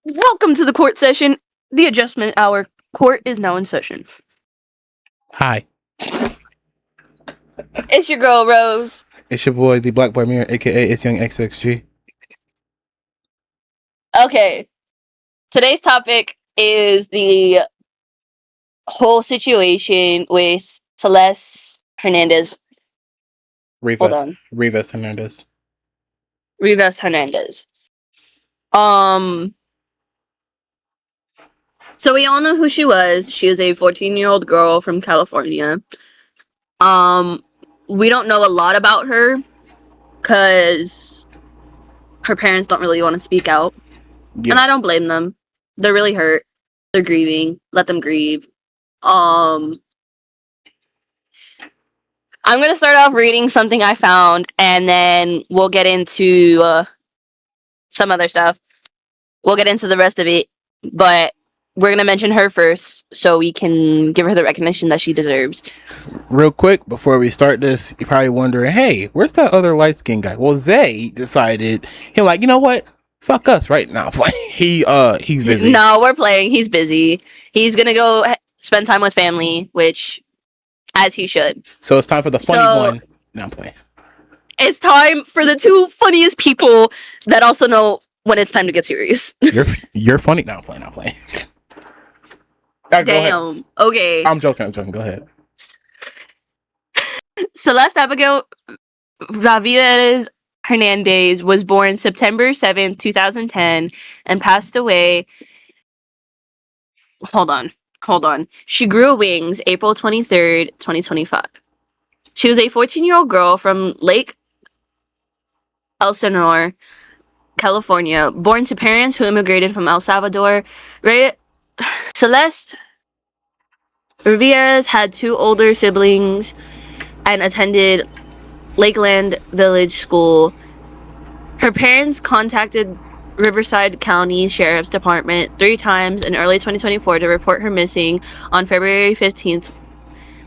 Welcome to the court session. The adjustment hour. Court is now in session. Hi. It's your girl, Rose. It's your boy, the Black Boy Mirror, aka It's Young XXG. Okay. Today's topic is the whole situation with Celeste Hernandez. Hold on. Rivas Hernadez. Rivas Hernandez. So we all know who she was. She was a 14-year-old girl from California. We don't know a lot about her because her parents don't really want to speak out. Yeah. And I don't blame them. They're really hurt. They're grieving. Let them grieve. I'm going to start off reading something I found, and then we'll get into some other stuff. We'll get into the rest of it, but we're going to mention her first so we can give her the recognition that she deserves. Real quick, before we start this, you're probably wondering, hey, where's that other light-skinned guy? Well, Zay decided, he's like, you know what? Fuck us right now. He's busy. No, we're playing. He's busy. He's going to go spend time with family, which, as he should. So it's time for the funny one. No, I'm playing. It's time for the two funniest people that also know when it's time to get serious. You're funny. No, I'm playing. Damn. Okay. I'm joking. Go ahead. Celeste Abigail Rivas Hernandez was born September 7th, 2010, and passed away. Hold on. She grew wings April 23rd, 2025. She was a 14-year-old girl from Lake Elsinore, California, born to parents who immigrated from El Salvador. Celeste Rivas had two older siblings and attended Lakeland Village School. Her parents contacted Riverside County Sheriff's Department 3 times in early 2024 to report her missing on February 15th,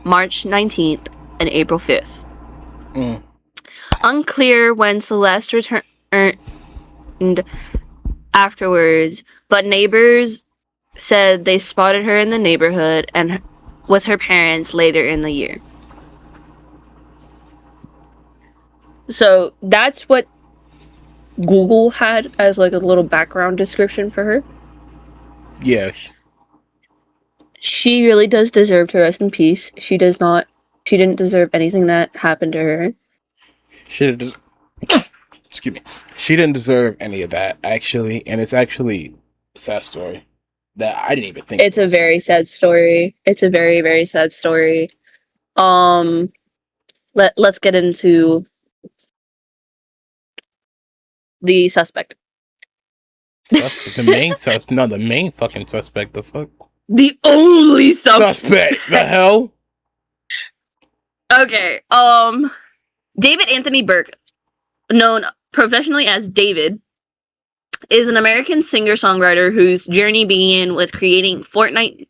March 19th, and April 5th. Unclear when Celeste returned afterwards, but neighbors said they spotted her in the neighborhood and with her parents later in the year. So that's what Google had as like a little background description for her. Yes. She really does deserve to rest in peace. She didn't deserve anything that happened to her. Excuse me. She didn't deserve any of that, actually, and it's actually a sad story that I didn't even think. It's a very sad story. It's a very, very sad story. Let's get into the suspect. The main fucking suspect. The fuck? The only suspect. The hell? Okay. David Anthony Burke, known professionally as David, is an American singer-songwriter whose journey began with creating Fortnite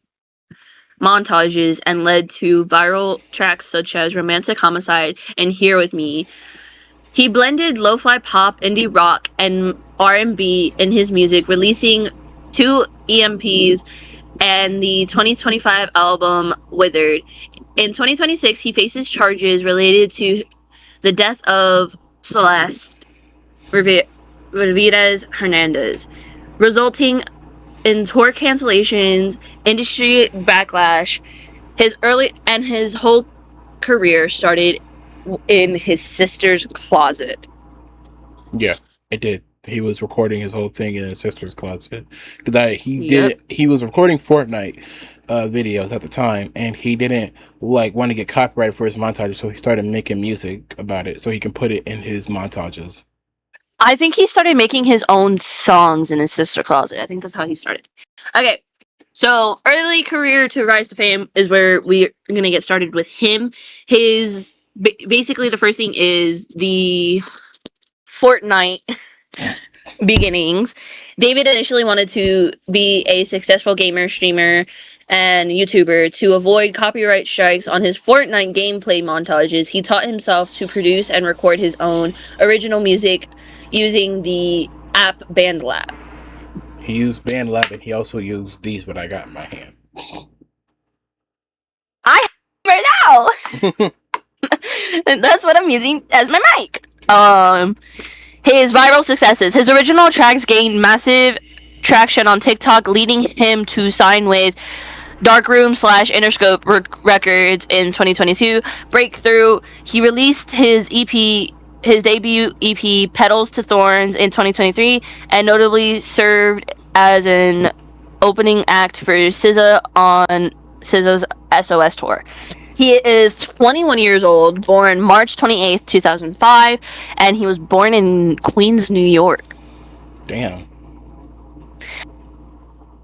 montages and led to viral tracks such as Romantic Homicide and Here With Me. He blended lo-fi pop, indie rock, and R&B in his music, releasing 2 EMPs and the 2025 album Withered. In 2026, he faces charges related to the death of Celeste Rivas Hernandez, resulting in tour cancellations, industry backlash. His whole career started in his sister's closet. Yeah, it did. He was recording his whole thing in his sister's closet. He was recording Fortnite videos at the time, and he didn't want to get copyrighted for his montages, so he started making music about it so he can put it in his montages. I think he started making his own songs in his sister's closet. I think that's how he started. Okay, so early career to rise to fame is where we're going to get started with him. His basically the first thing is the Fortnite beginnings. David initially wanted to be a successful gamer, streamer, and YouTuber. To avoid copyright strikes on his Fortnite gameplay montages, he taught himself to produce and record his own original music using the app BandLab. He used band lab, and he also used these what I got in my hand. I right now. And that's what I'm using as my mic. His viral successes. His original tracks gained massive traction on TikTok, leading him to sign with Darkroom/Interscope Records in 2022. Breakthrough. He released his debut EP, Petals to Thorns, in 2023, and notably served as an opening act for SZA on SZA's SOS tour. He is 21 years old, born March 28th, 2005, and he was born in Queens, New York. Damn.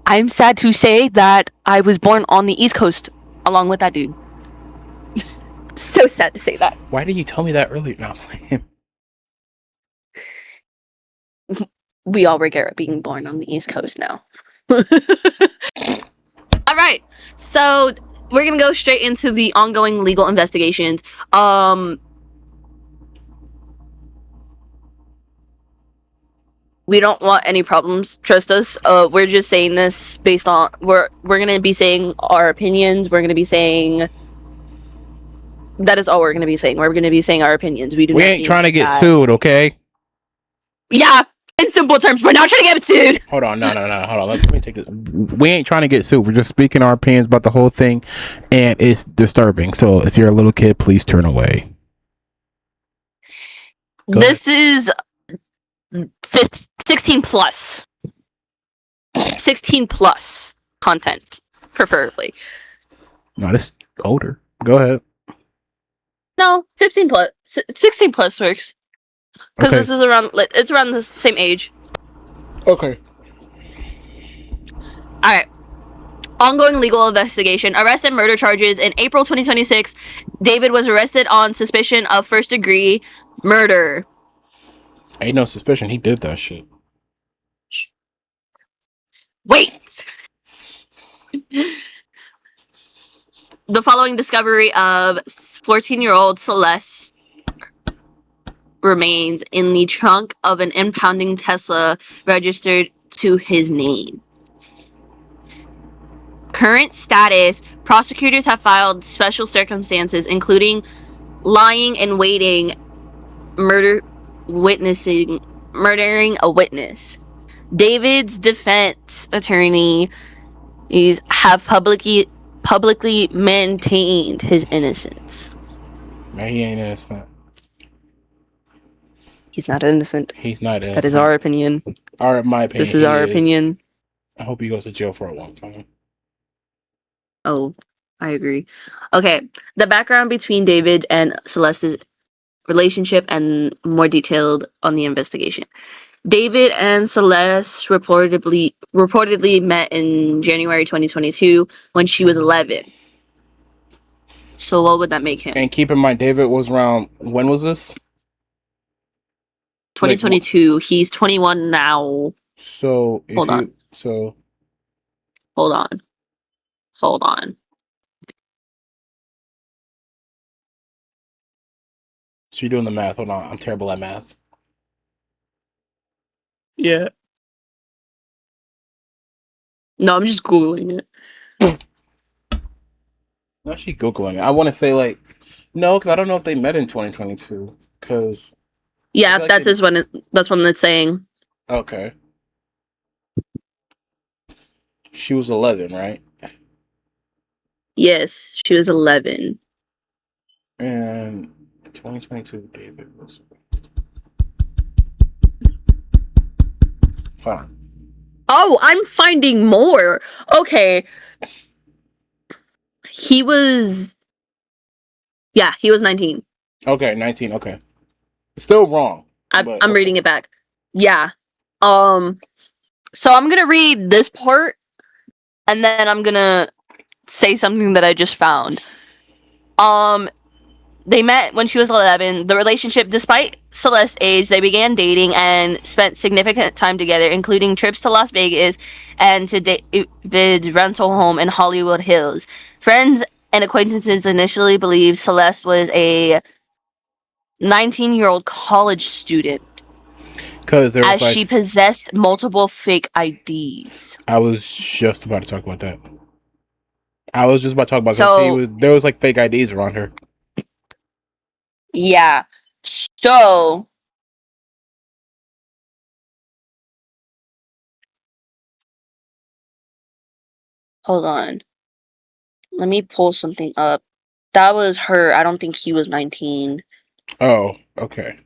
I'm sad to say that I was born on the East Coast along with that dude. So sad to say that. Why did you tell me that earlier? No, we all regret being born on the East Coast now. All right, so we're gonna go straight into the ongoing legal investigations. We don't want any problems. Trust us. We're just saying this based on we're gonna be saying our opinions. We're gonna be saying that is all we're gonna be saying. We're gonna be saying our opinions. We ain't trying to get sued, okay? Yeah. In simple terms, we're not trying to get sued. Hold on, no. Hold on. Let me take this. We ain't trying to get sued. We're just speaking our opinions about the whole thing, and it's disturbing. So if you're a little kid, please turn away. This is 16 plus. 16 plus content, preferably. No, this is older. Go ahead. No, 15 plus. 16 plus works. Because this is around the same age. Okay. Alright. Ongoing legal investigation. Arrest and murder charges. In April 2026, David was arrested on suspicion of first-degree murder. Ain't no suspicion. He did that shit. Wait! The following discovery of 14-year-old Celeste remains in the trunk of an impounding Tesla registered to his name. Current status: prosecutors have filed special circumstances, including lying in waiting, murdering a witness. David's defense attorney have publicly maintained his innocence. Man, he ain't innocent. He's not innocent. He's not innocent. That is our opinion. My opinion. This is our opinion. I hope he goes to jail for a long time. Oh, I agree. Okay, the background between David and Celeste's relationship and more detailed on the investigation. David and Celeste reportedly met in January 2022 when she was 11. So what would that make him? And keep in mind, David was around, when was this? 2022. He's 21 now. So Hold on. So you're doing the math. Hold on. I'm terrible at math. Yeah. No, I'm just Googling it. No, she's Googling it. I want to say, like, no, because I don't know if they met in 2022. Because. Yeah, that's when it's saying. Okay. She was 11, right? Yes, she was 11. And 2022, David was. Hold on. Oh, I'm finding more. Okay. He was 19. Okay, 19. Okay. Still wrong. I'm reading it back. Yeah. So I'm going to read this part and then I'm going to say something that I just found. They met when she was 11. The relationship, despite Celeste's age, they began dating and spent significant time together, including trips to Las Vegas and to David's rental home in Hollywood Hills. Friends and acquaintances initially believed Celeste was a 19-year-old college student. Because there was as she possessed multiple fake IDs. I was just about to talk about that. I was just about to talk about So there was like fake IDs around her. yeah. So hold on. Let me pull something up. That was her. I don't think he was 19. Oh, okay.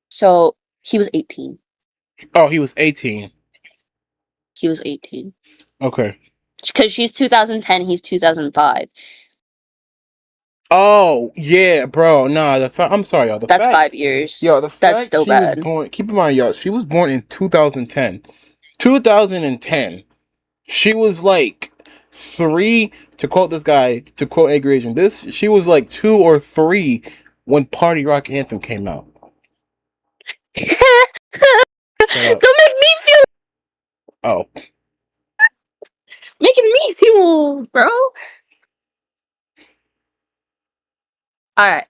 So he was 18. Oh, he was 18. He was 18. Okay. Because she's 2010, he's 2005. Oh, yeah, bro. Nah, I'm sorry, y'all. That's 5 years. Yo, the That's fact still she was bad. born, keep in mind, y'all, she was born in 2010. 2010. She was like 3, to quote this guy, to quote Angry Asian, she was like 2 or 3 when Party Rock Anthem came out. Shut up. Don't make me feel. Oh. Making me feel, bro. Alright.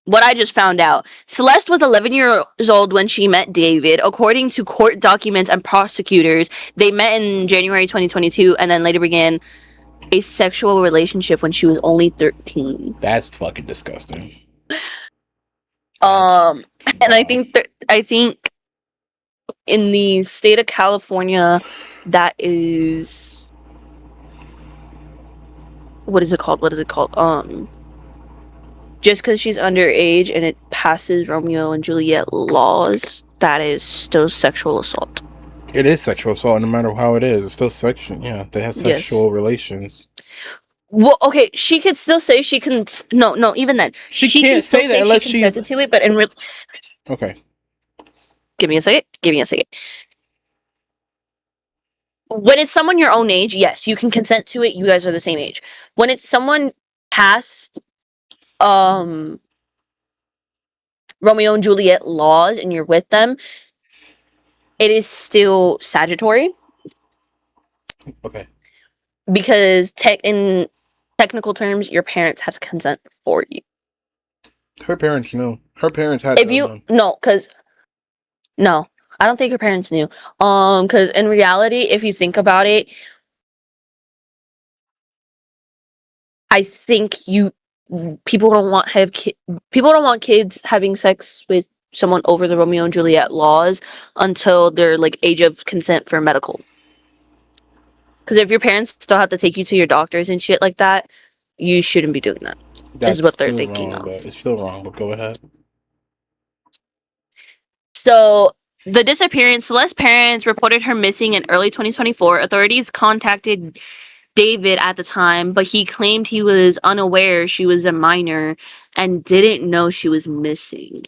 What I just found out. Celeste was 11 years old when she met David. According to court documents and prosecutors, they met in January 2022 and then later began a sexual relationship when she was only 13. That's fucking disgusting. And I think in the state of California, that is, what is it called? Just because she's underage and it passes Romeo and Juliet laws, that is still sexual assault. It is sexual assault, no matter how it is. It's still sexual. Yeah, they have sexual relations. Well, okay, she could still say she can. No, even then, she can't say that unless she's consented to it. But in okay. Give me a second. When it's someone your own age, yes, you can consent to it. You guys are the same age. When it's someone past Romeo and Juliet laws and you're with them, it is still statutory. Okay. Because in technical terms, your parents have to consent for you. Her parents knew. Her parents had. If you no, I don't think her parents knew. Because in reality, if you think about it, I think people don't want kids having sex with someone over the Romeo and Juliet laws until they're like age of consent for medical. Because if your parents still have to take you to your doctors and shit like that, you shouldn't be doing that. This is what they're thinking of. It's still wrong, but go ahead. So the disappearance, Celeste's parents reported her missing in early 2024. Authorities contacted David at the time, but he claimed he was unaware she was a minor and didn't know she was missing.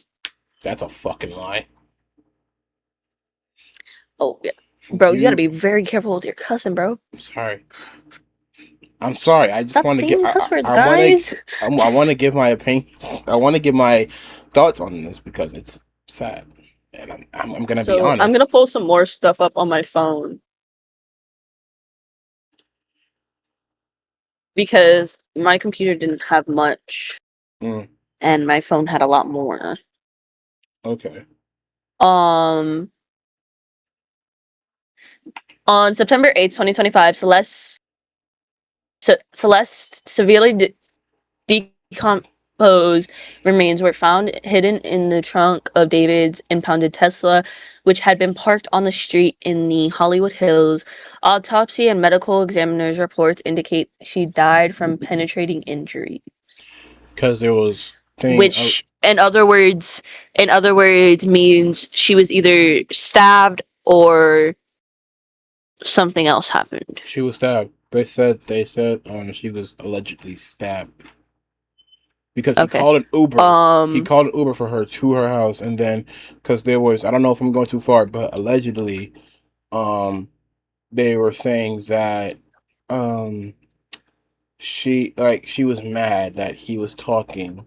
That's a fucking lie. Oh, yeah. Bro, you gotta be very careful with your cussing, bro. I'm sorry. I just want to get. I want to give my opinion. I want to give my thoughts on this because it's sad, and I'm gonna be honest. I'm gonna pull some more stuff up on my phone because my computer didn't have much, and my phone had a lot more. Okay. On September 8th, 2025, Celeste severely decomposed remains were found hidden in the trunk of David's impounded Tesla, which had been parked on the street in the Hollywood Hills. Autopsy and medical examiner's reports indicate she died from penetrating injury. Because there was which, in other words, means she was either stabbed or something else happened. She was stabbed. They said she was allegedly stabbed. Because he called an Uber. He called an Uber for her to her house, and then because there was, I don't know if I'm going too far, but allegedly, they were saying that she was mad that he was talking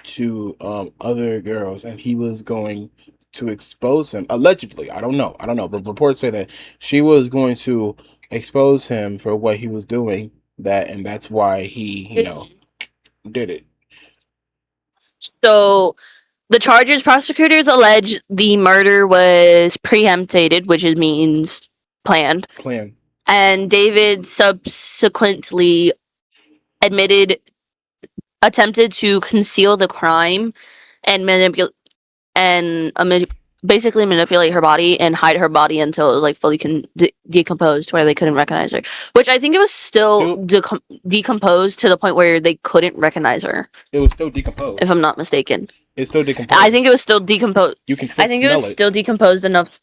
to other girls and he was going to expose him allegedly. I don't know, but reports say that she was going to expose him for what he was doing, and that's why he did it. So the charges, prosecutors allege the murder was preempted, which means planned. And David subsequently attempted to conceal the crime and basically manipulate her body and hide her body until it was like fully decomposed, where they couldn't recognize her. Which I think it was still decomposed to the point where they couldn't recognize her. It was still decomposed, if I'm not mistaken. It's still decomposed. I think it was still decomposed. You can still I think it was still decomposed enough.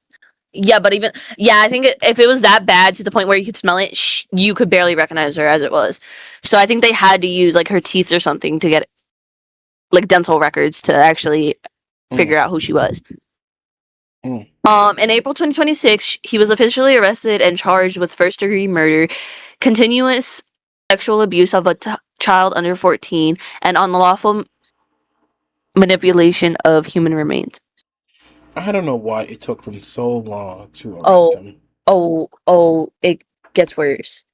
Yeah, but I think if it was that bad to the point where you could smell it, you could barely recognize her as it was. So I think they had to use like her teeth or something to get like dental records to actually figure out who she was. In April 2026, he was officially arrested and charged with first-degree murder, continuous sexual abuse of a child under 14, and unlawful manipulation of human remains. I don't know why it took them so long to arrest him. It gets worse.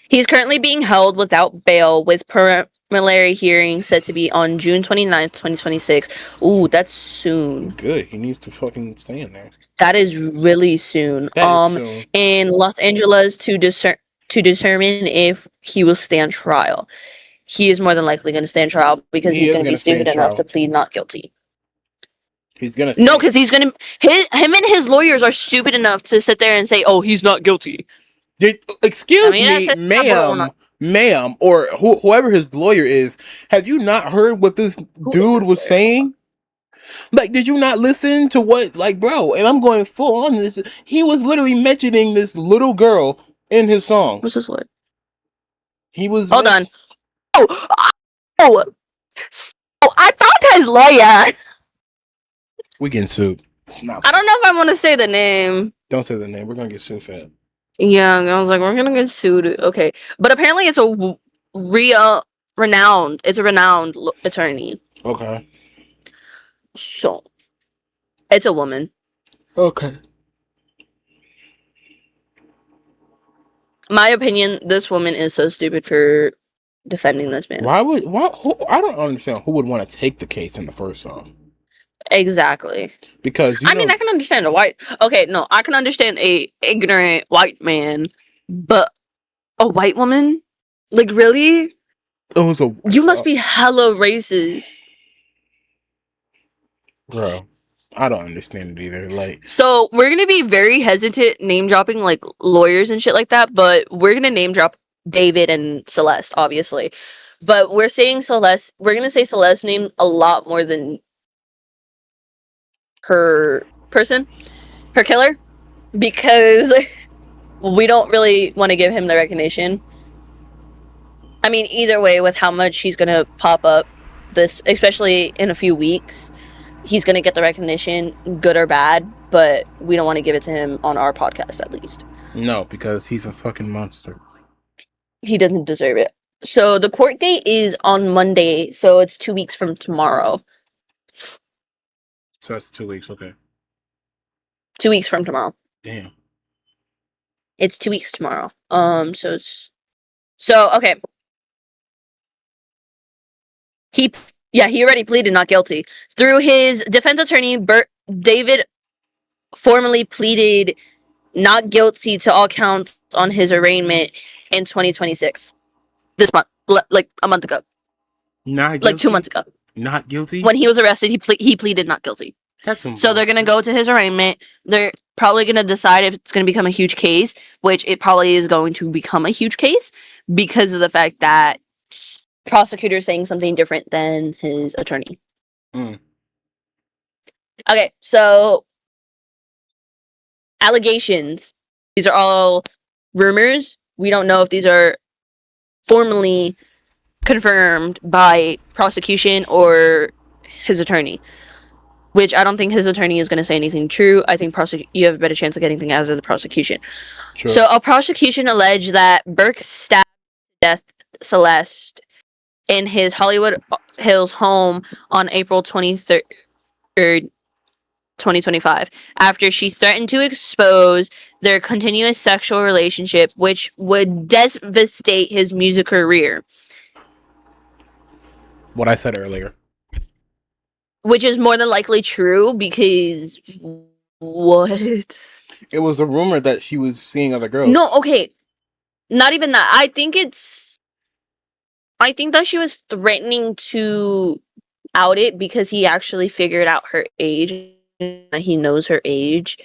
He's currently being held without bail, with preliminary hearing set to be on June 29th, 2026. Ooh, that's soon. Good. He needs to fucking stay in there. That is really soon. That is soon. In Los Angeles to determine if he will stand trial. He is more than likely going to stand trial because he's going to be stupid enough to plead not guilty. He's gonna because he's gonna him and his lawyers are stupid enough to sit there and say, "Oh, he's not guilty." Excuse me, ma'am, or whoever his lawyer is. Have you not heard what this dude was saying? Like, did you not listen to what, like, bro? And I'm going full on this. He was literally mentioning this little girl in his song. What's his word? He was. Hold on. Oh, I found his lawyer. We getting sued. No. I don't know if I want to say the name. Don't say the name. We're gonna get sued for it. Yeah, I was like, we're gonna get sued. Okay, but apparently it's a renowned attorney. Okay. So, it's a woman. Okay. My opinion, this woman is so stupid for defending this man. I don't understand who would want to take the case in the first song. Exactly. Because I mean, I can understand I can understand a ignorant white man, but a white woman? Like, really? You must be hella racist. Bro, I don't understand it either. Like, so we're gonna be very hesitant name dropping like lawyers and shit like that, but we're gonna name drop David and Celeste, obviously. But we're saying Celeste. We're gonna say Celeste's name a lot more than her killer, because we don't really want to give him the recognition. I mean, either way, with how much he's gonna pop up, this, especially in a few weeks, he's gonna get the recognition, good or bad, but we don't want to give it to him on our podcast, at least. No, because he's a fucking monster. He doesn't deserve it. So the court date is on Monday, so it's 2 weeks from tomorrow. So that's 2 weeks, okay. 2 weeks from tomorrow. Damn. It's 2 weeks tomorrow. So okay. He already pleaded not guilty. Through his defense attorney, David formally pleaded not guilty to all counts on his arraignment in 2026. This month, like a month ago. Not guilty? Like 2 months ago. Not guilty? When he was arrested, he pleaded not guilty. So they're going to go to his arraignment. They're probably going to decide if it's going to become a huge case, which it probably is going to become a huge case because of the fact that prosecutor saying something different than his attorney. Okay, so allegations. These are all rumors. We don't know if these are formally confirmed by prosecution or his attorney, which I don't think his attorney is going to say anything true. I think you have a better chance of getting things out of the prosecution. Sure. So a prosecution alleged that Burke stabbed to death Celeste in his Hollywood Hills home on April 23rd, 2025, after she threatened to expose their continuous sexual relationship, which would devastate his music career. What I said earlier. Which is more than likely true because what? It was a rumor that she was seeing other girls. No, okay. Not even that. I think that she was threatening to out it because he actually figured out her age, that he knows her age,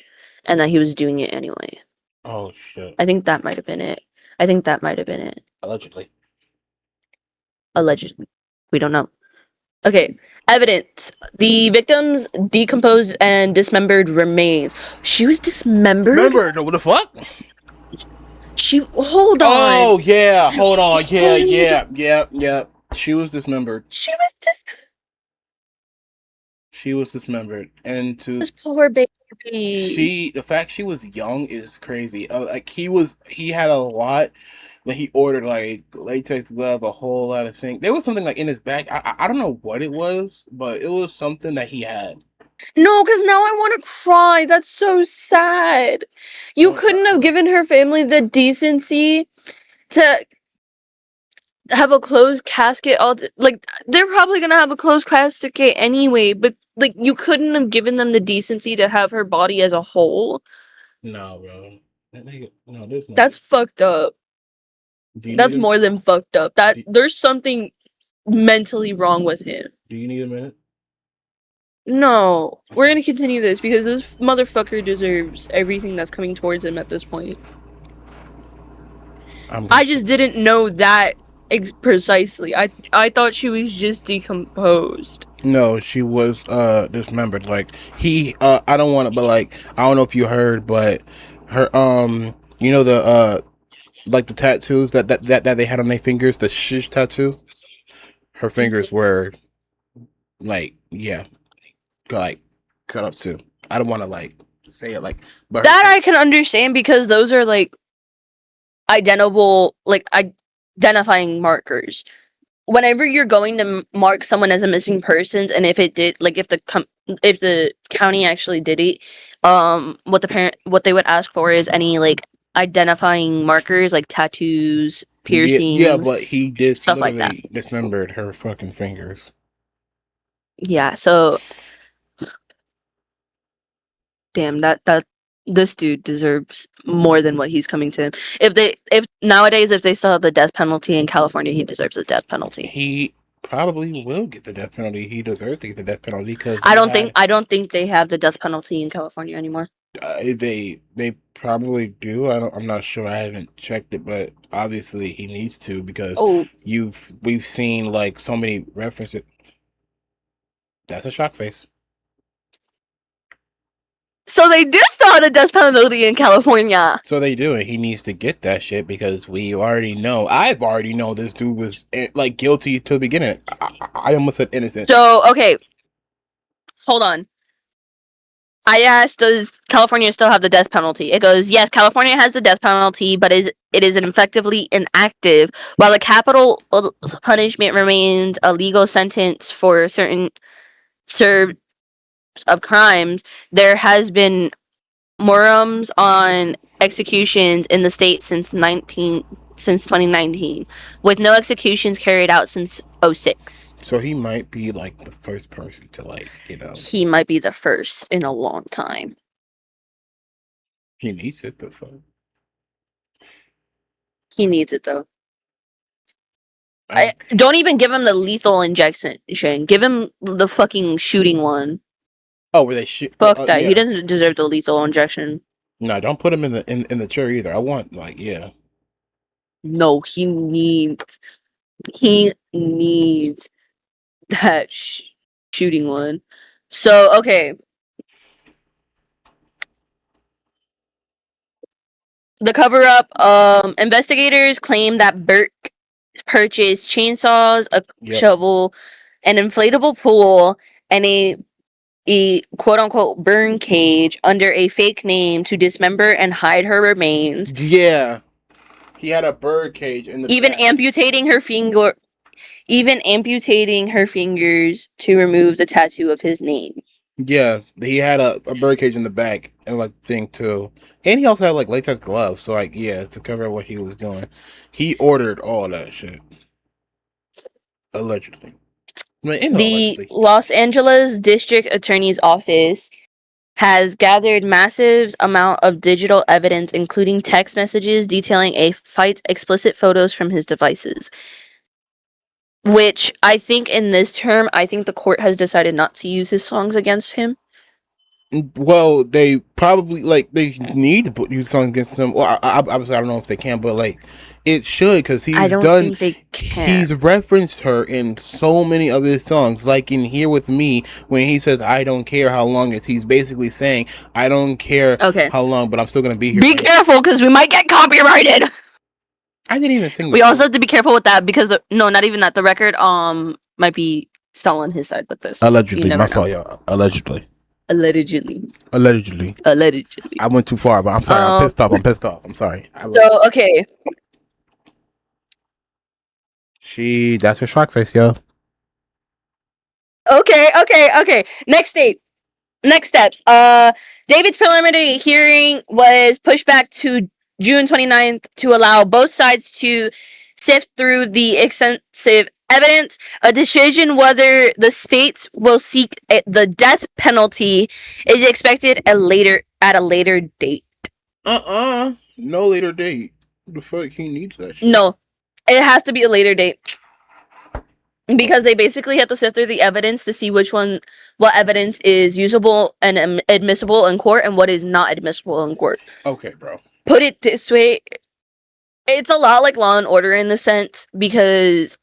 and that he was doing it anyway. Oh shit. I think that might have been it. Allegedly. Allegedly. We don't know. Okay. Evidence. The victim's decomposed and dismembered remains. She was dismembered? Remember, what the fuck? Hold on. Oh, yeah. Hold on. Yeah. She was dismembered. She was dismembered. And to this poor baby. the fact she was young is crazy. Like, he had a lot. When he ordered like latex glove, a whole lot of things. There was something like in his bag. I don't know what it was, but it was something that he had. No, because now I want to cry. That's so sad. You couldn't have given her family the decency to have a closed casket. Like, they're probably gonna have a closed casket anyway, but like, you couldn't have given them the decency to have her body as a whole. No, bro. No, there's no. That's fucked up. That's more than fucked up. There's something mentally wrong with him. Do you need a minute? No, we're gonna continue this because this motherfucker deserves everything that's coming towards him at this point. I just didn't know that precisely. I thought she was just decomposed. No, she was dismembered. Like I don't want to, but like I don't know if you heard, but her you know the like the tattoos that they had on their fingers, the shish tattoo. Her fingers were like cut up too. I don't want to like say it like, but that I can understand because those are like identifying markers. Whenever you're going to mark someone as a missing person, and if the county actually did it, what they would ask for is any like identifying markers like tattoos, piercings. Yeah, but he did stuff like that. Dismembered her fucking fingers. Yeah, so damn, that this dude deserves more than what he's coming to him. If nowadays they still have the death penalty in California, he deserves the death penalty. He probably will get the death penalty. He deserves to get the death penalty because I don't think they have the death penalty in California anymore. They probably do. I'm not sure. I haven't checked it, but obviously he needs to because we've seen like so many references. That's a shock face. So they do still have the death penalty in California. So they do, and he needs to get that shit because we already know. I've already know this dude was like guilty to the beginning. I almost said innocent. So okay, hold on. I asked, does California still have the death penalty? It goes, yes, California has the death penalty, but it is effectively inactive. While the capital punishment remains a legal sentence for certain served of crimes, there has been morums on executions in the state since 2019, with no executions carried out since 2006. So he might be like the first person to He might be the first in a long time. He needs it, the fuck. He needs it though. Don't even give him the lethal injection. Give him the fucking shooting one. Oh, where they shoot? Fuck that. Yeah. He doesn't deserve the lethal injection. No, don't put him in the chair either. I want No, he needs that shooting one. So okay. The cover up. Investigators claim that Burke purchased chainsaws, a shovel, an inflatable pool, and a quote unquote burn cage under a fake name to dismember and hide her remains. Yeah. He had a bird cage in the back. Amputating her fingers to remove the tattoo of his name. Yeah, he had a bird cage in the back and like thing too. And he also had like latex gloves, so like to cover what he was doing. He ordered all that shit. Allegedly. The Los Angeles District Attorney's Office has gathered massive amount of digital evidence, including text messages detailing a fight, explicit photos from his devices. Which I think in this term, I think the court has decided not to use his songs against him. Well, they probably they need to use songs against him. Well, obviously I don't know if they can, but it should, because he's referenced her in so many of his songs, like in Here With Me when he says I don't care how long it's. He's basically saying I don't care how long, but I'm still gonna be here. Be careful, because we might get copyrighted. I didn't even sing. We also have to be careful with that, because not even that, the record might be still on his side with this. Allegedly, my fault, y'all. Allegedly. I went too far, but I'm sorry. I'm pissed off. I'm sorry. So, okay. That's her shock face, yo. Okay. Next steps. David's preliminary hearing was pushed back to June 29th to allow both sides to sift through the extensive evidence. A decision whether the states will seek the death penalty is expected at a later date. No later date. The fuck, he needs that shit. No, it has to be a later date, because they basically have to sift through the evidence to see what evidence is usable and admissible in court and what is not admissible in court. Okay, bro. Put it this way, it's a lot like Law and Order in the sense, because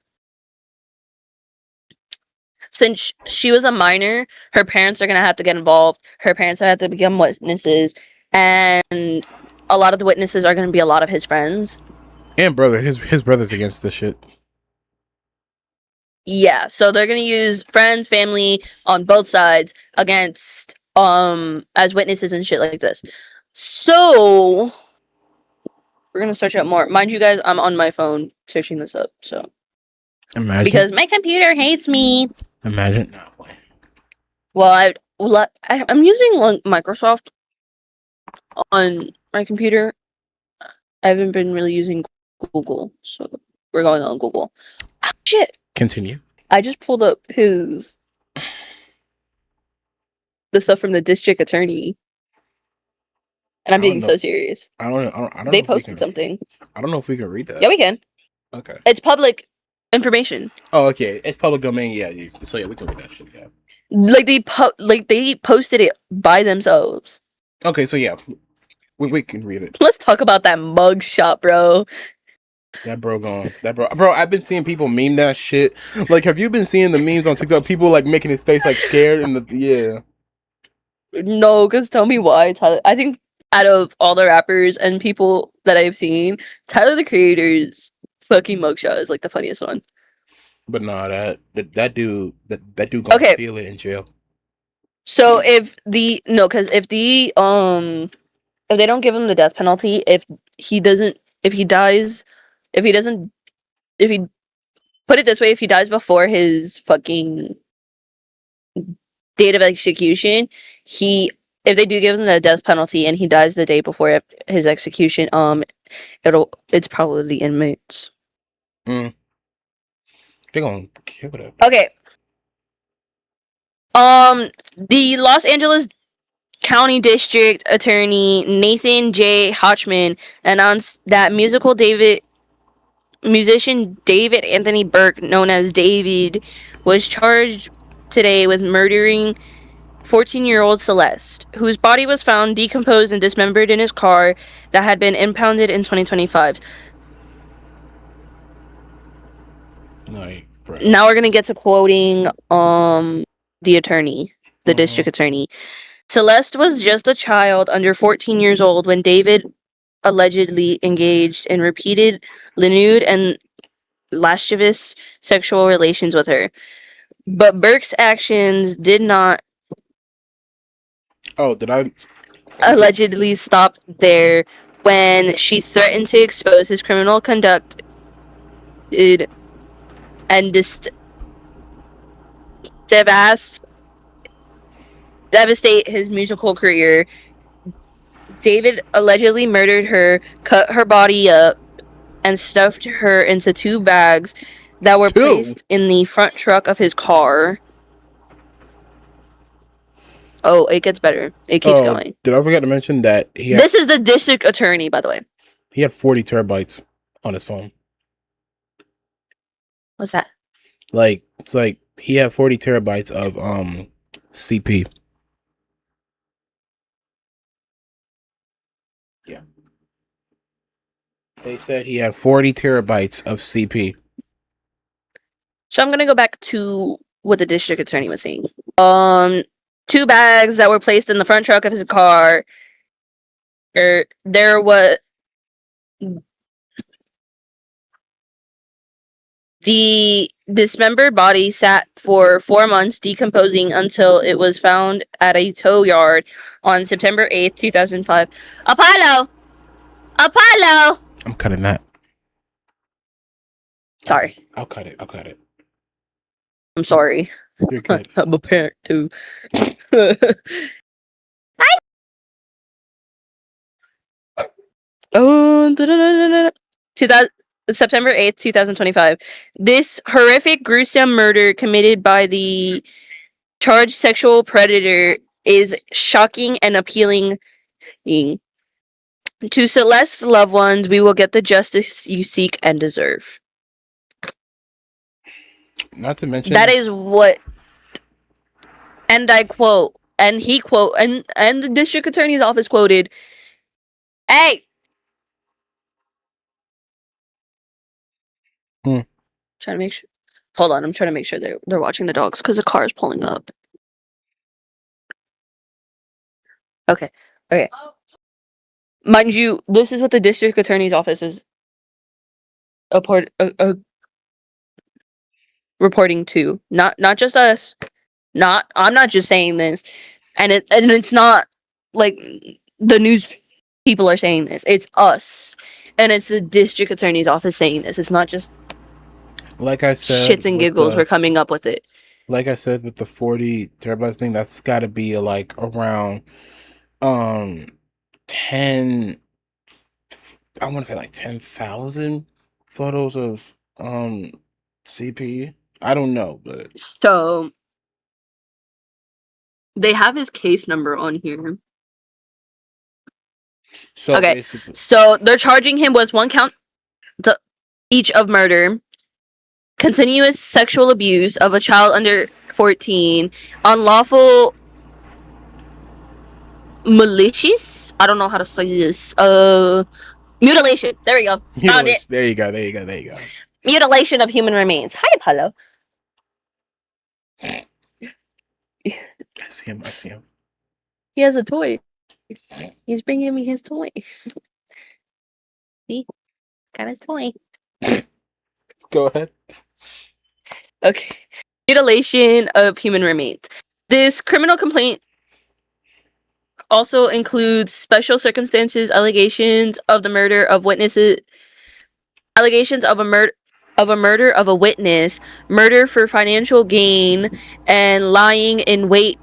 since she was a minor, her parents are going to have to get involved. Her parents have to become witnesses. And a lot of the witnesses are going to be a lot of his friends. And brother. His brother's against this shit. Yeah, so they're going to use friends, family on both sides against, as witnesses and shit like this. So, we're going to search up more. Mind you guys, I'm on my phone searching this up, so. Imagine. Because my computer hates me. Imagine. Well, I'm using Microsoft on my computer. I haven't been really using Google, so we're going on Google. Oh, shit. Continue. I just pulled up the stuff from the district attorney, and I'm being so serious. I don't. They posted something. I don't know if we can read that. Yeah, we can. Okay. It's public information. Oh, okay. It's public domain. Yeah. So yeah, we can read that shit. Yeah. They posted it by themselves. Okay, so yeah, we can read it. Let's talk about that mug shot, bro. That bro, I've been seeing people meme that shit. Like, have you been seeing the memes on TikTok? People making his face scared yeah. No, because tell me why, Tyler. I think out of all the rappers and people that I've seen, Tyler the Creator's fucking mugshot is the funniest one. But nah, that dude gonna feel it in jail. So if they don't give him the death penalty, if he dies before his fucking date of execution, if they do give him the death penalty and he dies the day before his execution, it's probably the inmates. They're gonna kill it. Okay. The Los Angeles County District Attorney Nathan J. Hochman announced that musician David Anthony Burke, known as David, was charged today with murdering 14-year-old Celeste, whose body was found decomposed and dismembered in his car that had been impounded in 2025. Now we're gonna get to quoting the attorney, the district attorney. Celeste was just a child under 14 years old when David allegedly engaged in repeated lewd and lascivious sexual relations with her. But Burke's actions did not allegedly stop there when she threatened to expose his criminal conduct and devastate his musical career. David allegedly murdered her, cut her body up, and stuffed her into 2 bags that were 2. placed in the front truck of his car. Oh, it gets better. It keeps going. Did I forget to mention that This is the district attorney, by the way. He had 40 terabytes on his phone. What's that? Like, it's like he had 40 terabytes of CP. Yeah. They said he had 40 terabytes of CP. So I'm gonna go back to what the district attorney was saying. 2 bags that were placed in the front truck of his car. There was the dismembered body sat for 4 months decomposing until it was found at a tow yard on September 8th, 2005. Apollo! I'm cutting that. Sorry. I'll cut it. I'm sorry. You're good. I'm a parent too. Oh, September 8th, 2025. This horrific, gruesome murder committed by the charged sexual predator is shocking and appealing. To Celeste's loved ones, we will get the justice you seek and deserve. Not to mention that is what, and I quote, and he quote, and the district attorney's office quoted, "Hey, trying to make sure. Hold on, I'm trying to make sure they're watching the dogs because a car is pulling up." Okay. Mind you, this is what the district attorney's office is reporting to. Not just us. I'm not just saying this, and it's not like the news people are saying this. It's us, and it's the district attorney's office saying this. It's not just like I said, shits and giggles. We're coming up with it. Like I said, with the 40 terabytes thing, that's got to be like around 10. I want to say like 10,000 photos of CP. I don't know, but so they have his case number on here. So okay, basically, so they're charging him with 1 count to each of murder, continuous sexual abuse of a child under 14, unlawful malicious. I don't know how to say this. Mutilation. There we go. Found it. There you go. Mutilation of human remains. Hi, Apollo. I see him. He has a toy. He's bringing me his toy. See? Got his toy. Go ahead. Okay. Mutilation of human remains. This criminal complaint also includes special circumstances, allegations of the murder of witnesses, allegations of a murder of a witness, murder for financial gain, and lying in wait,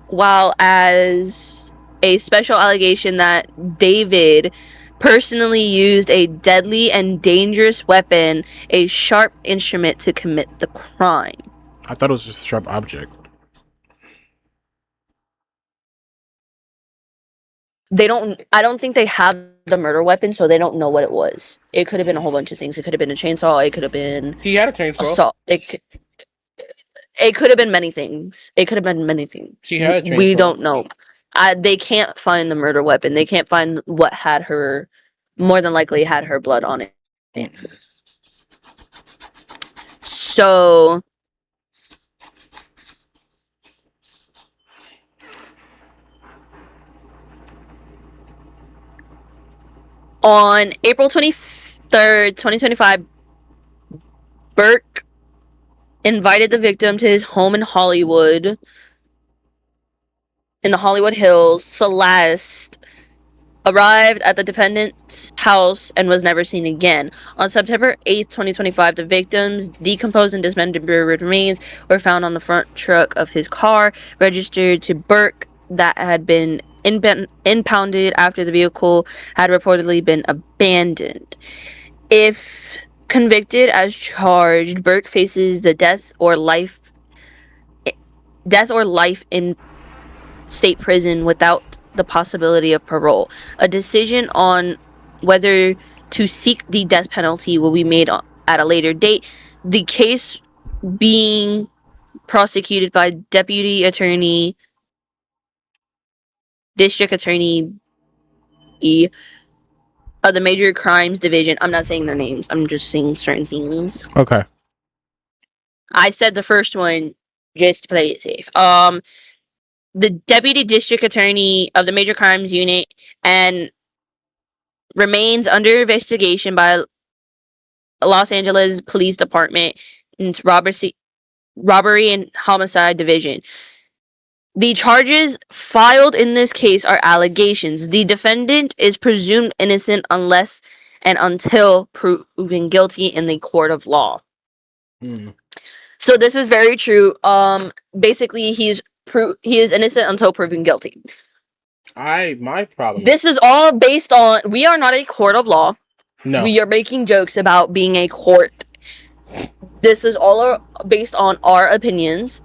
while as a special allegation that David personally used a deadly and dangerous weapon, a sharp instrument, to commit the crime. I thought it was just a sharp object. I don't think they have the murder weapon, so they don't know what it was. It could have been a whole bunch of things. It could have been a chainsaw. It could have been... He had a chainsaw. Assault. It could have been many things. He had a chainsaw. We don't know. They can't find the murder weapon. They can't find what had her... More than likely had her blood on it. So... On April 23rd, 2025, Burke invited the victim to his home in Hollywood, in the Hollywood Hills. Celeste arrived at the defendant's house and was never seen again. On September 8th, 2025, the victim's decomposed and dismembered remains were found on the front truck of his car, registered to Burke, that had been impounded after the vehicle had reportedly been abandoned. If convicted as charged, Burke faces the death or life in state prison without the possibility of parole. A decision on whether to seek the death penalty will be made at a later date. The case being prosecuted by Deputy Attorney, District Attorney E of the Major Crimes Division. I'm not saying their names. I'm just saying certain things. Okay. I said the first one just to play it safe. The Deputy District Attorney of the Major Crimes Unit and remains under investigation by Los Angeles Police Department and Robbery and Homicide Division. The charges filed in this case are allegations. The defendant is presumed innocent unless and until proven guilty in the court of law. So this is very true. Basically, he is innocent until proven guilty. My problem. This is all based on. We are not a court of law. No. We are making jokes about being a court. This is all based on our opinions.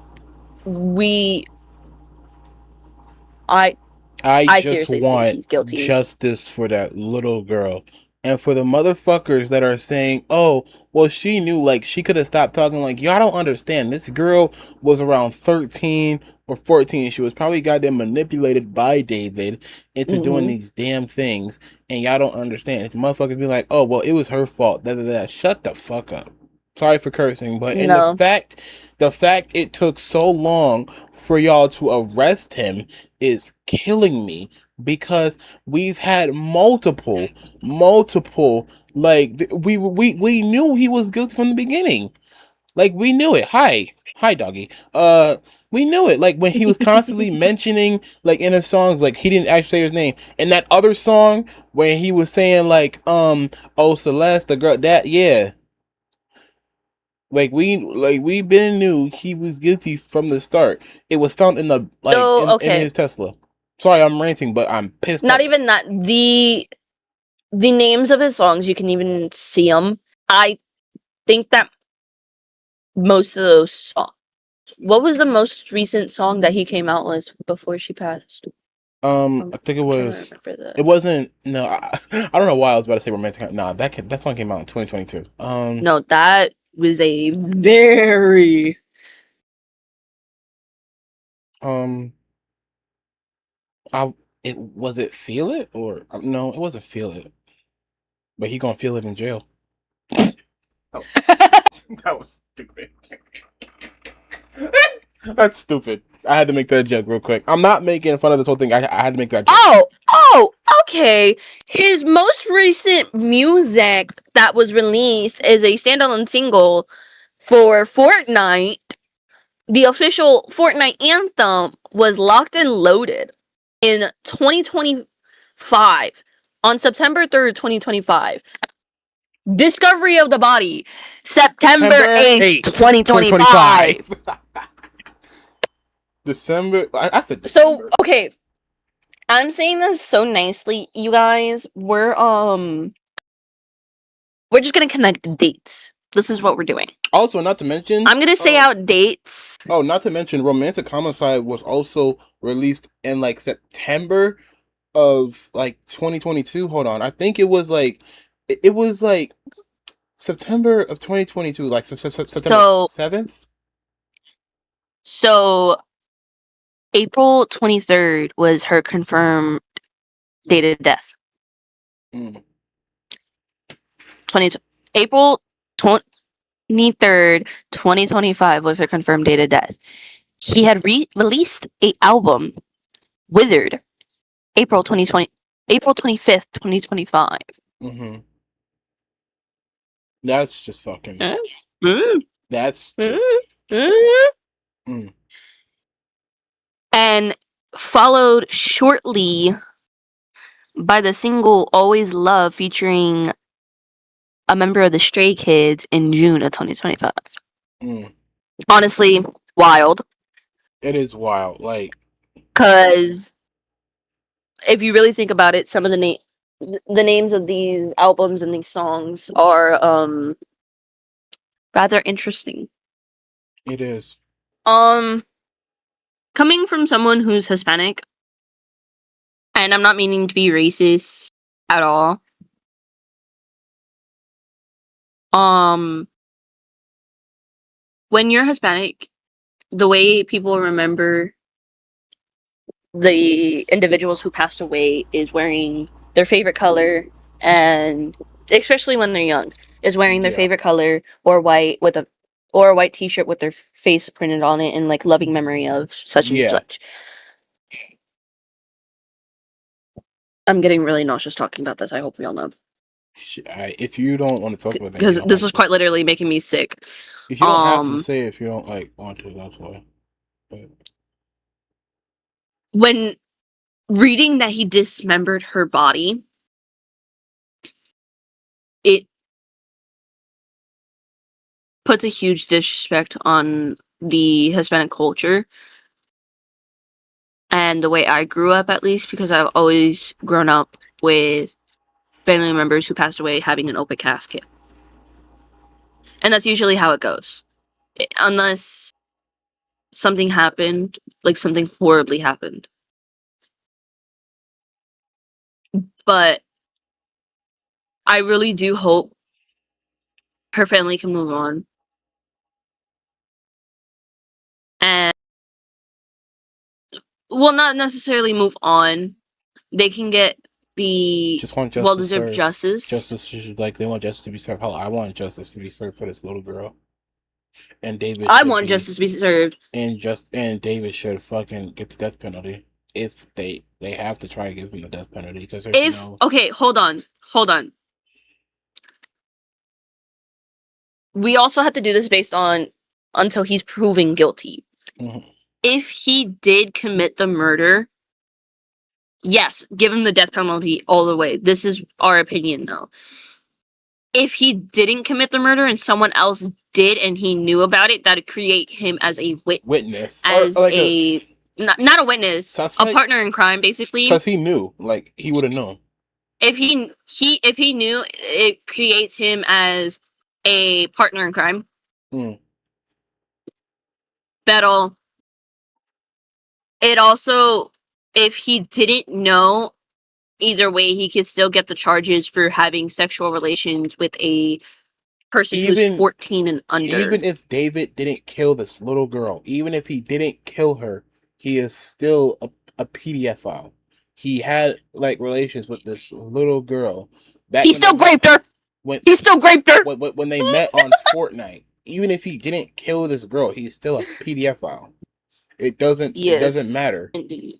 I just want justice for that little girl. And for the motherfuckers that are saying, oh, well, she knew, like, she could have stopped talking. Like, y'all don't understand. This girl was around 13 or 14. She was probably goddamn manipulated by David into doing these damn things. And y'all don't understand. If the motherfuckers be like, oh, well, it was her fault. Shut the fuck up. Sorry for cursing. But the fact it took so long for y'all to arrest him is killing me. Because we've had multiple, like, we knew he was guilty from the beginning. Like, we knew it. Hi, doggy. We knew it. Like, when he was constantly mentioning, like, in his songs, like, he didn't actually say his name. And that other song, where he was saying, like, oh, Celeste, the girl, that, yeah. Like, we been knew he was guilty from the start. It was found in the, like, in his Tesla. Sorry, I'm ranting, but I'm pissed. Not even that. The names of his songs, you can even see them. I think that most of those songs. What was the most recent song that he came out with before she passed? I think it was. It wasn't. No, I don't know why I was about to say romantic. Nah, that song came out in 2022. No, that was a very. Was it Feel It or no? It wasn't Feel It, but he gonna feel it in jail. That was stupid. That's stupid. I had to make that joke real quick. I'm not making fun of this whole thing. I had to make that joke. Oh, okay. His most recent music that was released is a standalone single for Fortnite. The official Fortnite anthem was Locked and Loaded in 2025. On September 3rd, 2025. Discovery of the Body, September 8th, 2025. December. I said December. So, okay. I'm saying this so nicely, you guys. We're just gonna connect the dates. This is what we're doing. Also, not to mention, I'm gonna say out dates. Oh, not to mention, Romantic Homicide was also released in like September of like 2022. Hold on, I think it was like September of 2022, like September 7th. So April 23rd was her confirmed date of death. April 23rd, 2025 was her confirmed date of death. He had released an album, Withered, April 25th, 2025. That's just fucking. That's just. And followed shortly by the single Always Love featuring a member of the Stray Kids in June of 2025. Honestly, wild. It is wild, like, because if you really think about it, some of the names of these albums and these songs are rather interesting. It is. Coming from someone who's Hispanic, and I'm not meaning to be racist at all. When you're Hispanic, the way people remember the individuals who passed away is wearing their favorite color, and especially when they're young, is wearing their favorite color or white with a white t-shirt with their face printed on it in like loving memory of such and such. I'm getting really nauseous talking about this. I hope we all know. If you don't want to talk about that, because this was quite literally making me sick. If you don't have to say it, if you don't want to, that's why. But when reading that he dismembered her body, it puts a huge disrespect on the Hispanic culture and the way I grew up, at least, because I've always grown up with family members who passed away having an open casket. And that's usually how it goes. Unless something happened, like something horribly happened. But I really do hope her family can move on. And, well, not necessarily move on. They can get the well-deserved justice. Justice should, they want justice to be served. Hell, I want justice to be served for this little girl. And David. I want justice to be served. And David should fucking get the death penalty if they have to try to give him the death penalty because okay, hold on. We also have to do this based on until he's proven guilty. Mm-hmm. If he did commit the murder, yes, give him the death penalty all the way. This is our opinion, though. If he didn't commit the murder and someone else did and he knew about it, that would create him as a witness. As not a witness, suspect? A partner in crime, basically. Because he knew. He would have known. If he knew, it creates him as a partner in crime. But it also, if he didn't know, either way, he could still get the charges for having sexual relations with a person who's 14 and under. Even if David didn't kill this little girl, even if he didn't kill her, he is still a pedophile. He had relations with this little girl. He still raped her. He still raped her. When they met on Fortnite, even if he didn't kill this girl, he's still a pedophile. It doesn't matter. Indeed.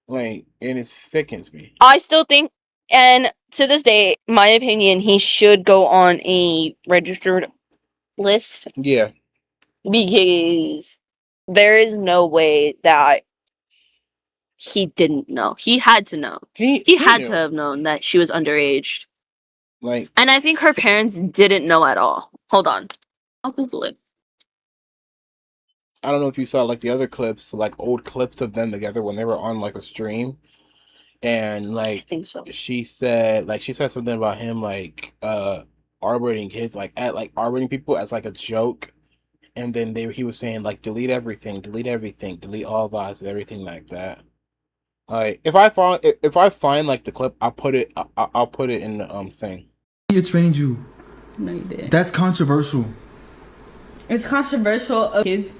And it sickens me. I still think, and to this day, my opinion, he should go on a registered list. Yeah. Because there is no way that he didn't know. He had to know. He had to have known that she was underage. And I think her parents didn't know at all. Hold on. I'll Google it. I don't know if you saw the other clips, old clips of them together when they were on a stream. And I think so. She said something about him R-wording kids, R-wording people as a joke. And then he was saying delete everything, delete all vibes and everything like that. If I find the clip, I'll put it in the thing. He trained you. No, you didn't. That's controversial. It's controversial of kids.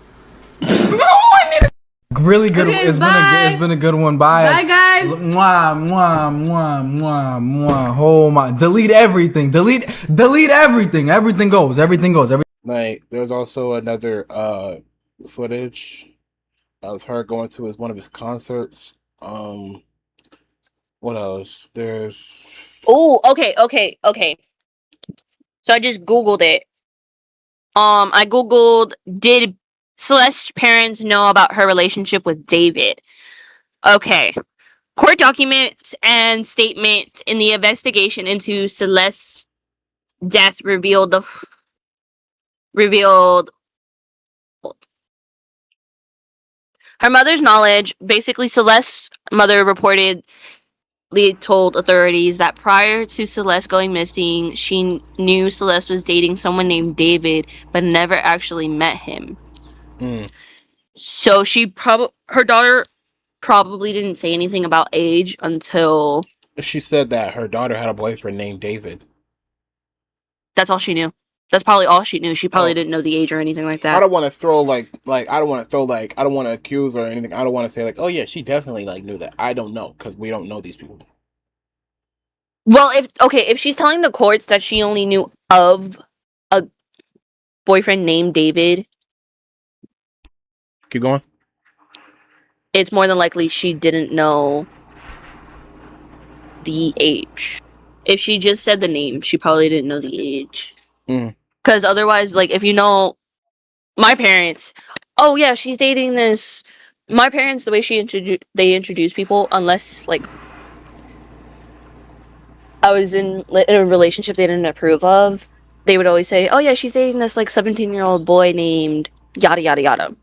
Really good. Okay, it's been a good one. Bye. Bye, guys. Mwah, mwah, mwah, mwah, mwah. Oh my! Delete everything. Delete everything. Everything goes. There's also another footage of her going to one of his concerts. What else? There's. Oh, okay. So I just Googled it. I Googled, did Celeste's parents know about her relationship with David? Okay. Court documents and statements in the investigation into Celeste's death revealed her mother's knowledge. Basically, Celeste's mother reported told authorities that prior to Celeste going missing, she knew Celeste was dating someone named David, but never actually met him. So her daughter probably didn't say anything about age until She said that her daughter had a boyfriend named David. that's all she knew. That's probably all she knew. She probably didn't know the age or anything like that. I don't want to throw I don't want to accuse her or anything. I don't want to say oh yeah, she definitely knew that. I don't know because we don't know these people. Well, if she's telling the courts that she only knew of a boyfriend named David, keep going. It's more than likely she didn't know the age. If she just said the name, she probably didn't know the age. Because otherwise, if you know my parents, oh yeah, she's dating this. My parents, the way they introduce people, unless I was in a relationship they didn't approve of, they would always say, oh yeah, she's dating this 17-year-old boy named yada yada yada.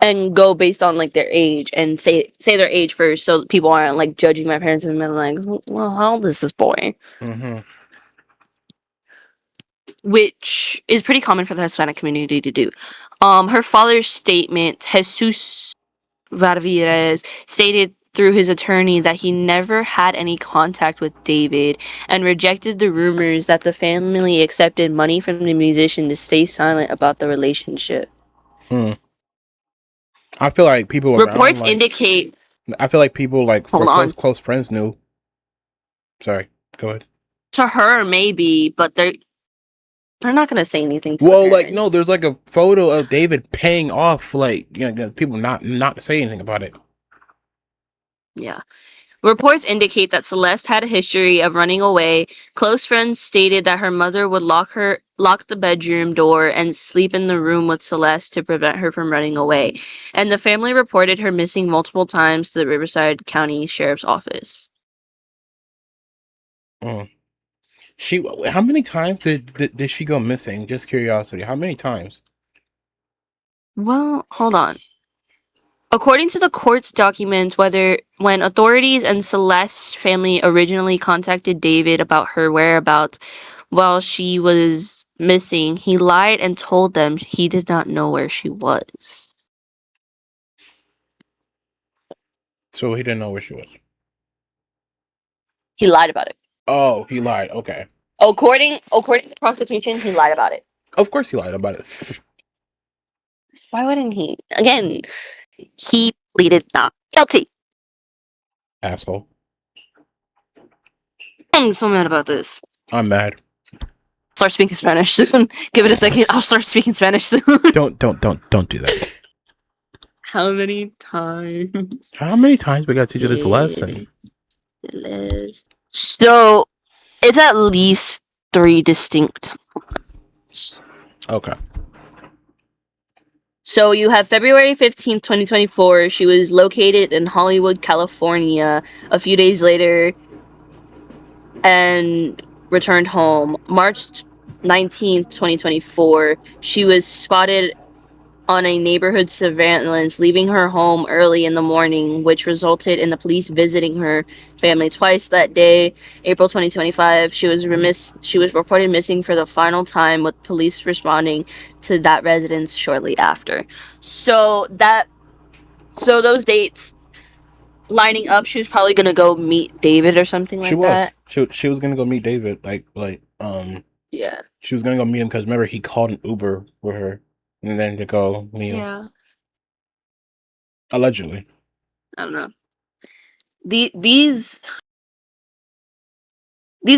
And go based on their age and say their age first, so people aren't judging my parents and being well, how old is this boy? Which is pretty common for the Hispanic community to do. Her father's statement, Jesus Ramirez, stated through his attorney that he never had any contact with David and rejected the rumors that the family accepted money from the musician to stay silent about the relationship. I feel like people reports indicate. I feel like people close friends knew. Sorry, go ahead. To her, maybe, but they're not gonna say anything to the parents. No, there's a photo of David paying off people not to say anything about it. Yeah. Reports indicate that Celeste had a history of running away. Close friends stated that her mother would lock the bedroom door and sleep in the room with Celeste to prevent her from running away. And the family reported her missing multiple times to the Riverside County Sheriff's Office. How many times did she go missing? Just curiosity. How many times? Well, hold on. According to the court's documents, when authorities and Celeste's family originally contacted David about her whereabouts while she was missing, he lied and told them he did not know where she was. So he didn't know where she was. He lied about it. Oh, he lied. Okay. According to the prosecution, he lied about it. Of course he lied about it. Why wouldn't he? Again, he pleaded not guilty. Asshole. I'm so mad about this. I'm mad. Start speaking Spanish soon. Give it a second. I'll start speaking Spanish soon. Don't do that. How many times? How many times we got to teach you this lesson? So, it's at least 3 distinct. Okay. So you have February 15th, 2024. She was located in Hollywood, California a few days later and returned home. March 19th, 2024, she was spotted on a neighborhood surveillance leaving her home early in the morning, which resulted in the police visiting her family twice that day. April 2025, she was reported missing for the final time, with police responding to that residence shortly after. So those dates lining up, she was probably gonna go meet David or something like that. She was gonna go meet David, yeah. She was gonna go meet him because remember he called an Uber for her. And then to go meet him. Yeah. Allegedly. I don't know. These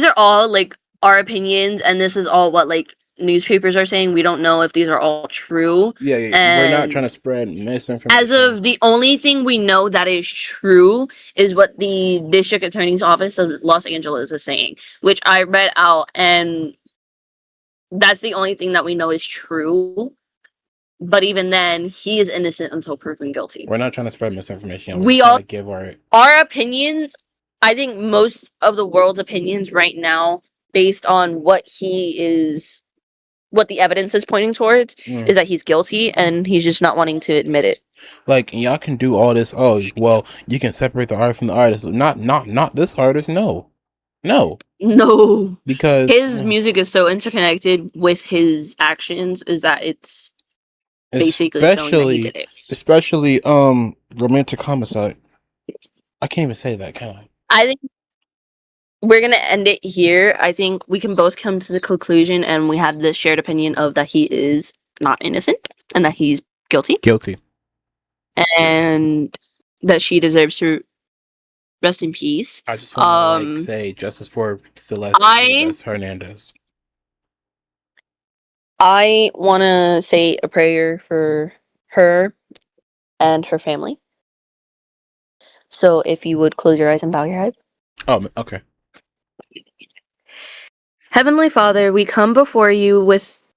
are all our opinions, and this is all what newspapers are saying. We don't know if these are all true. Yeah. We're not trying to spread misinformation. As of the only thing we know that is true is what the District Attorney's Office of Los Angeles is saying, which I read out, and that's the only thing that we know is true. But even then, he is innocent until proven guilty. We're not trying to spread misinformation. We all give our opinions. I think most of the world's opinions right now, based on what he is what the evidence is pointing towards is that he's guilty, and he's just not wanting to admit it. Like, y'all can do all this. Oh, well, you can separate the art from the artist. Not this artist. No, because his music is so interconnected with his actions, is that it's basically showing that he did it. Especially romantic homicide. I can't even say that, can I? I think we're gonna end it here. I think we can both come to the conclusion, and we have the shared opinion of that he is not innocent and that he's guilty, and that she deserves to rest in peace. I just want to say justice for Celeste Rivas Hernadez. I want to say a prayer for her and her family. So if you would close your eyes and bow your head. Oh, okay. Heavenly Father, we come before you with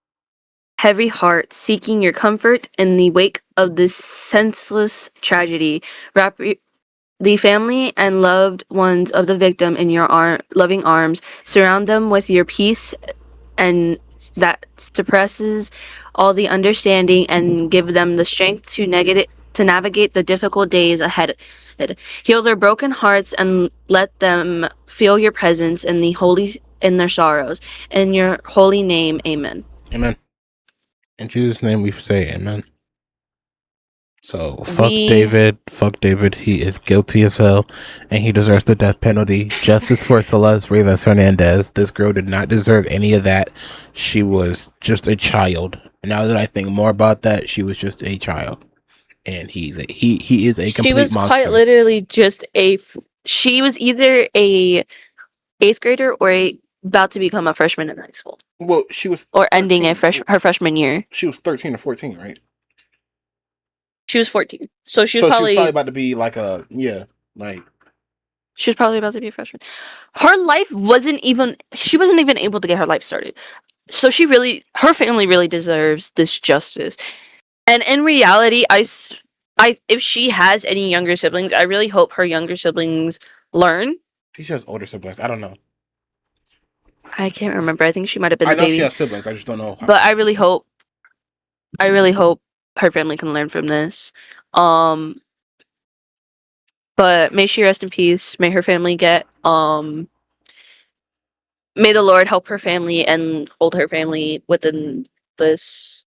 heavy hearts, seeking your comfort in the wake of this senseless tragedy. Wrap the family and loved ones of the victim in your loving arms. Surround them with your peace and that suppresses all the understanding, and give them the strength to navigate the difficult days ahead. Heal their broken hearts and let them feel your presence in their sorrows. In your holy name, amen. Amen. In Jesus' name we say amen. So fuck David. He is guilty as hell, and he deserves the death penalty. Justice for Celeste Rivas Hernadez. This girl did not deserve any of that. She was just a child. Now that I think more about that, she was just a child, and he is a complete monster. She was quite literally just she was either a 8th grader or about to become a freshman in high school. Well, she was ending her freshman year. She was 13 or 14, right? She was 14. So she was probably about to be like she was probably about to be a freshman. Her life she wasn't even able to get her life started. So her family really deserves this justice. And in reality, if she has any younger siblings, I really hope her younger siblings learn. She has older siblings. I don't know. I can't remember. I think she might have been the baby. I know she has siblings. I just don't know. But I really hope her family can learn from this. But may she rest in peace. May her family may the Lord help her family and hold her family within this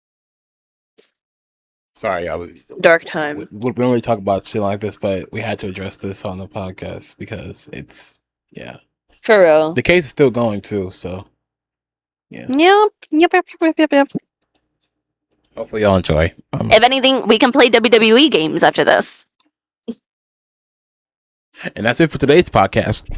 dark time. We don't really talk about shit like this, but we had to address this on the podcast because it's for real. The case is still going too, so yeah. Yep. Hopefully y'all enjoy. If anything, we can play WWE games after this. And that's it for today's podcast.